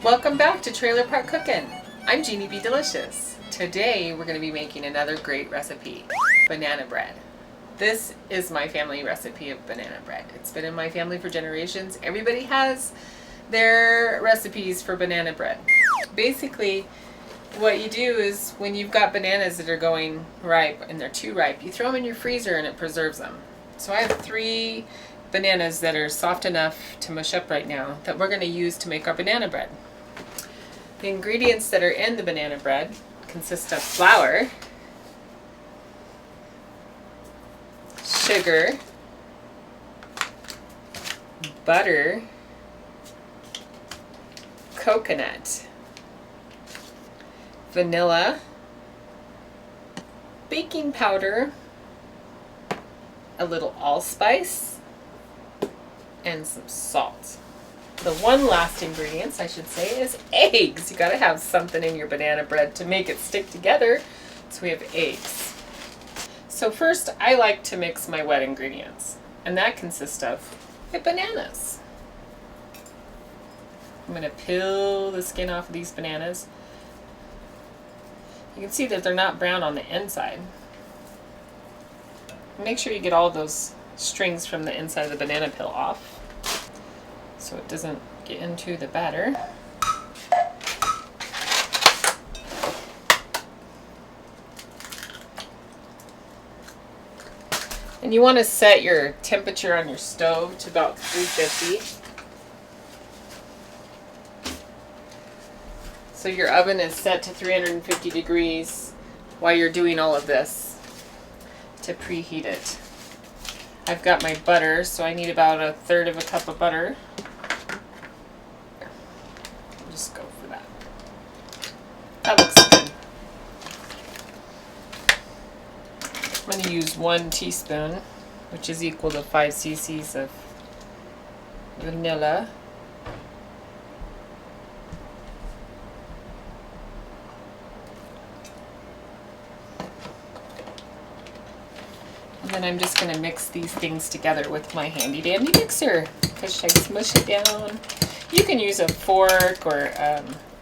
Welcome back to Trailer Park Cookin'. I'm GenieBDelishus. Today we're going to be making another great recipe, banana bread. This is my family recipe of banana bread. It's been in my family for generations. Everybody has their recipes for banana bread. Basically, what you do is when you've got bananas that are going ripe and they're too ripe, you throw them in your freezer and it preserves them. So I have 3 bananas that are soft enough to mush up right now that we're going to use to make our banana bread. The ingredients that are in the banana bread consist of flour, sugar, butter, coconut, vanilla, baking powder, a little allspice, and some salt. The one last ingredient, I should say, is eggs. You gotta have something in your banana bread to make it stick together. So we have eggs. So first, I like to mix my wet ingredients, and that consists of bananas. I'm gonna peel the skin off of these bananas. You can see that they're not brown on the inside. Make sure you get all those strings from the inside of the banana peel off, so it doesn't get into the batter. And you want to set your temperature on your stove to about 350. So your oven is set to 350 degrees while you're doing all of this to preheat it. I've got my butter, so I need about 1/3 of a cup of butter. I'll just go for that. That looks good. I'm going to use 1 teaspoon, which is equal to 5 cc's of vanilla. And then I'm just going to mix these things together with my handy dandy mixer, because I smush it down. You can use a fork or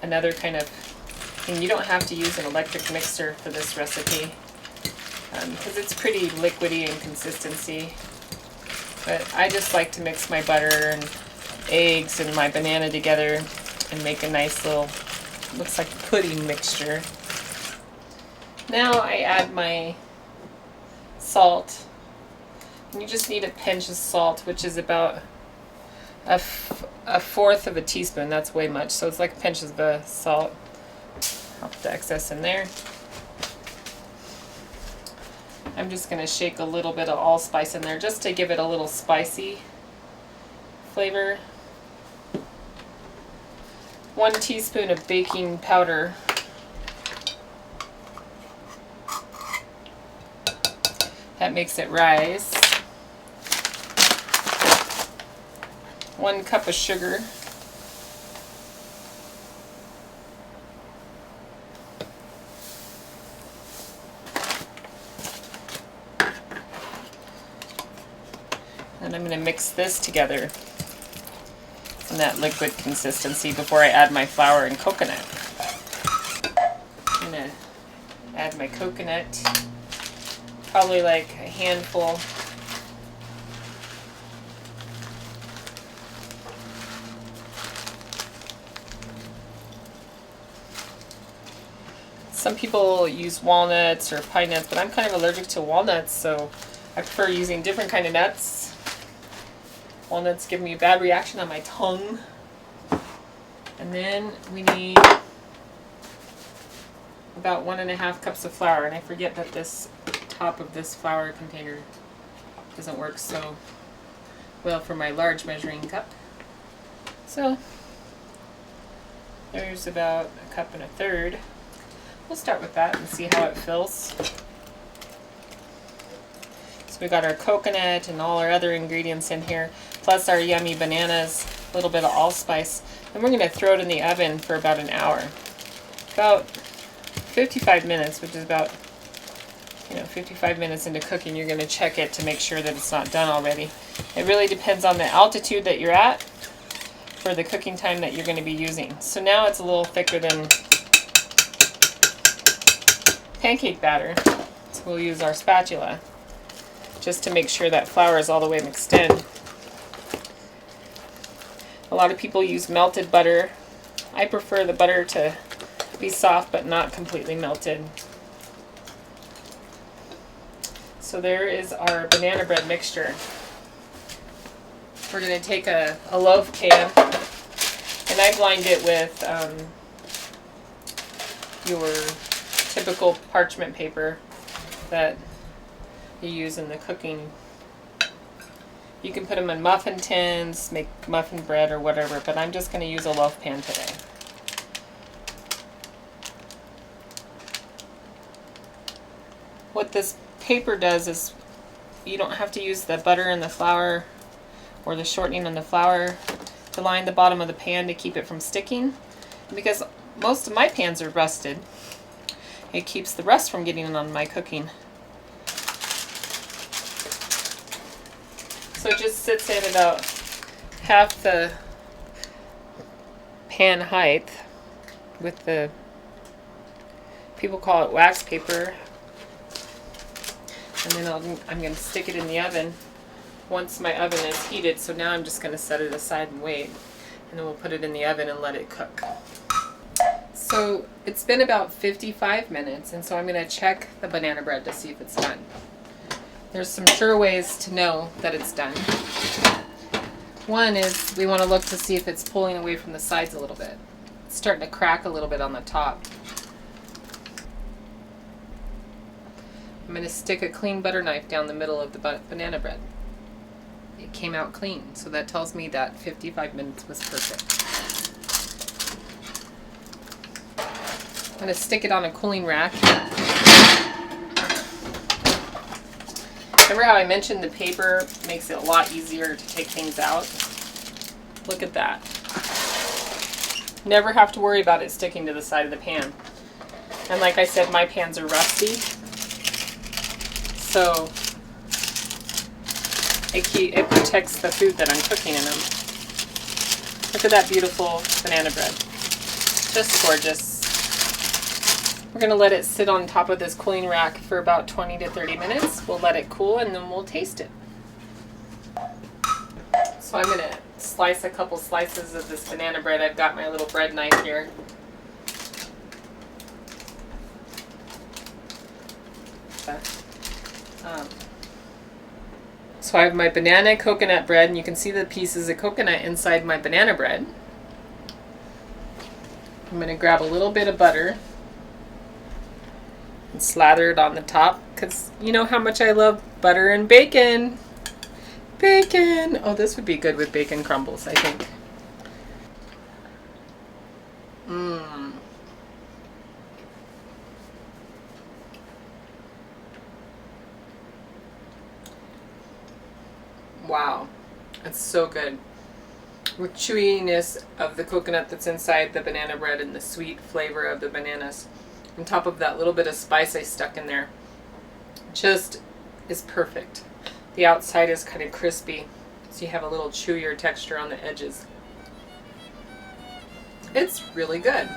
another kind of thing. You don't have to use an electric mixer for this recipe, because it's pretty liquidy in consistency. But I just like to mix my butter and eggs and my banana together and make a nice little, looks like pudding mixture. Now I add my salt. And you just need a pinch of salt, which is about a 1/4 of a teaspoon. That's way much, so it's like a pinch of the salt. I'll put the excess in there. I'm just going to shake a little bit of allspice in there just to give it a little spicy flavor. 1 teaspoon of baking powder. That makes it rise. 1 cup of sugar. And I'm going to mix this together in that liquid consistency before I add my flour and coconut. I'm going to add my coconut. Probably like a handful. Some people use walnuts or pine nuts, but I'm kind of allergic to walnuts, so I prefer using different kind of nuts. Walnuts give me a bad reaction on my tongue. And then we need about 1.5 cups of flour, and I forget that this top of this flour container doesn't work so well for my large measuring cup. So there's about 1.25 cups. We'll start with that and see how it fills. So we got our coconut and all our other ingredients in here, plus our yummy bananas, a little bit of allspice. And we're going to throw it in the oven for about an hour. About 55 minutes, which is about 55 minutes into cooking. You're going to check it to make sure that it's not done already. It really depends on the altitude that you're at. for the cooking time that you're going to be using. So now it's a little thicker than pancake batter. So we'll use our spatula just to make sure that flour is all the way mixed in. A lot of people use melted butter. I prefer the butter to be soft but not completely melted. So there is our banana bread mixture. We're going to take a loaf pan, and I've lined it with your typical parchment paper that you use in the cooking. You can put them in muffin tins, make muffin bread or whatever, but I'm just going to use a loaf pan today. What this paper does is you don't have to use the butter and the flour or the shortening on the flour to line the bottom of the pan to keep it from sticking. Because most of my pans are rusted, it keeps the rust from getting on my cooking. So it just sits in about half the pan height with the, people call it wax paper. And then I'm going to stick it in the oven once my oven is heated. So now I'm just going to set it aside and wait. And then we'll put it in the oven and let it cook. So it's been about 55 minutes, and so I'm going to check the banana bread to see if it's done. There's some sure ways to know that it's done. One is we want to look to see if it's pulling away from the sides a little bit. It's starting to crack a little bit on the top. I'm going to stick a clean butter knife down the middle of the banana bread. It came out clean, so that tells me that 55 minutes was perfect. I'm going to stick it on a cooling rack. Remember how I mentioned the paper makes it a lot easier to take things out? Look at that. Never have to worry about it sticking to the side of the pan. And like I said, my pans are rusty, so it protects the food that I'm cooking in them. Look at that beautiful banana bread. Just gorgeous. We're going to let it sit on top of this cooling rack for about 20 to 30 minutes. We'll let it cool and then we'll taste it. So I'm going to slice a couple slices of this banana bread. I've got my little bread knife here. So I have my banana coconut bread, and you can see the pieces of coconut inside my banana bread. I'm going to grab a little bit of butter and slather it on the top, because you know how much I love butter and bacon. Bacon! Oh, this would be good with bacon crumbles, I think. Mmm. Wow, that's so good. With chewiness of the coconut that's inside the banana bread and the sweet flavor of the bananas, on top of that little bit of spice I stuck in there, just is perfect. The outside is kind of crispy, so you have a little chewier texture on the edges. It's really good.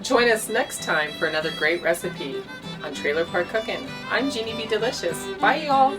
Join us next time for another great recipe on Trailer Park Cookin'. I'm GenieBDelishus. Bye, y'all.